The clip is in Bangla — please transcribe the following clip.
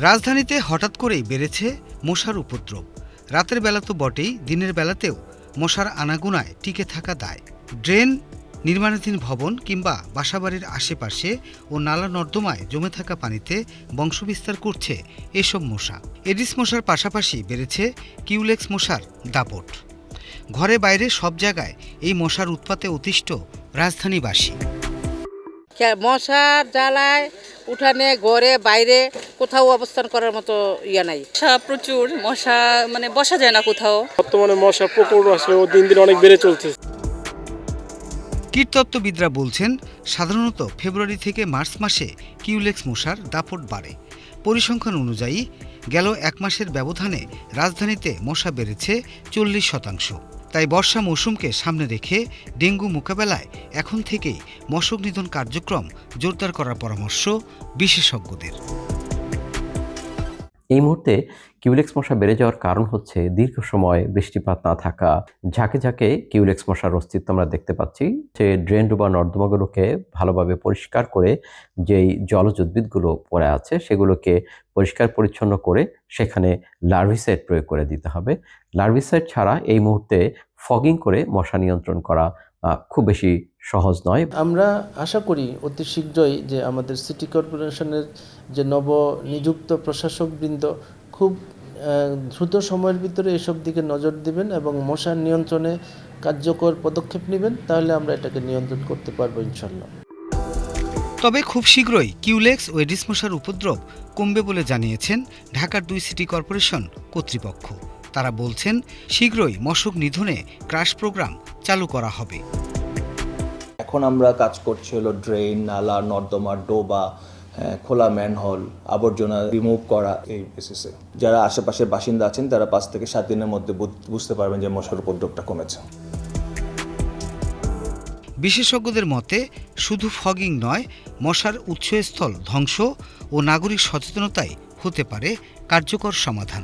রাজধানীতে হঠাৎ করেই বেড়েছে মশার উপদ্রব। রাতের বেলা তো বটেই, দিনের বেলাতেও মশার আনাগোনায় টিকে থাকা দায়। ড্রেন, নির্মাণাধীন ভবন কিংবা বাসাবাড়ির আশেপাশে ও নালা নর্দমায় জমে থাকা পানিতে বংশবিস্তার করছে এসব মশা। এডিস মশার পাশাপাশি বেড়েছে কিউলেক্স মশার দাপট। ঘরে বাইরে সব জায়গায় এই মশার উৎপাতে অতিষ্ঠ রাজধানীবাসী। মশার জ্বালায় উঠানে ঘরে বাইরে কোথাও অবস্থান করার মতো নাই। মশা প্রচুর, মশা মানে বসা যায় না কোথাও। বর্তমানে মশা প্রকোপ আসলে দিন দিন অনেক বেড়ে চলছে। কীটতত্ত্ববিদরা বলছেন, সাধারণত ফেব্রুয়ারি থেকে মার্চ মাসে কিউলেক্স মশার দাপট বাড়ে। পরিসংখ্যান অনুযায়ী গেল এক মাসের ব্যবধানে রাজধানীতে মশা বেড়েছে 40%। তাই বর্ষা মৌসুমকে সামনে রেখে ডেঙ্গু মোকাবেলায় এখন থেকেই মশক নিধন কার্যক্রম জোরদার করার পরামর্শ বিশেষজ্ঞদের। এই মুহূর্তে কিউলেক্স মশা বেড়ে যাওয়ার কারণ হচ্ছে দীর্ঘ সময় বৃষ্টিপাত না থাকা। ঝাঁকে ঝাঁকে কিউলেক্স মশার অস্তিত্ব আমরা দেখতে পাচ্ছি। যে ড্রেন বা নর্দমাগুলোকে ভালোভাবে পরিষ্কার করে যেই জলজ উদ্ভিদগুলো পড়ে আছে সেগুলোকে পরিষ্কার পরিচ্ছন্ন করে সেখানে লার্ভিসাইড প্রয়োগ করে দিতে হবে। লার্ভিসাইড ছাড়া এই মুহূর্তে ফগিং করে মশা নিয়ন্ত্রণ করা খুব বেশি সহজ নয়। আমরা আশা করি অতি শীঘ্রই যে আমাদের সিটি কর্পোরেশনের যে নবনিযুক্ত প্রশাসকবৃন্দ খুব দ্রুত সময়ের ভিতরে এসব দিকে নজর দিবেন এবং মশা নিয়ন্ত্রণে কার্যকর পদক্ষেপ নেবেন। তাহলে আমরা এটাকে নিয়ন্ত্রণ করতে পারবো ইনশাল্লাহ। তবে খুব শীঘ্রই কিউলেক্স ও এডিস মশার উপদ্রব কমবে বলে জানিয়েছেন ঢাকার 2 সিটি কর্পোরেশন কর্তৃপক্ষ। তারা বলছেন, শীঘ্রই মশক নিধনে ক্রাশ প্রোগ্রাম চালু করা হবে। এখন আমরা কাজ করছি হলো ড্রেন, নালা, নর্দমা, ডোবা, খোলা ম্যানহোল, আবর্জনা রিমুভ করা। এই বেসিসে যারা আশেপাশের বাসিন্দা আছেন তারা 5 থেকে 7 দিনের মধ্যে বুঝতে পারবেন যে মশার উপদ্রবটা কমেছে। বিশেষজ্ঞদের মতে শুধু ফগিং নয়, মশার উৎসস্থল ধ্বংস ও নাগরিক সচেতনতাই হতে পারে কার্যকর সমাধান।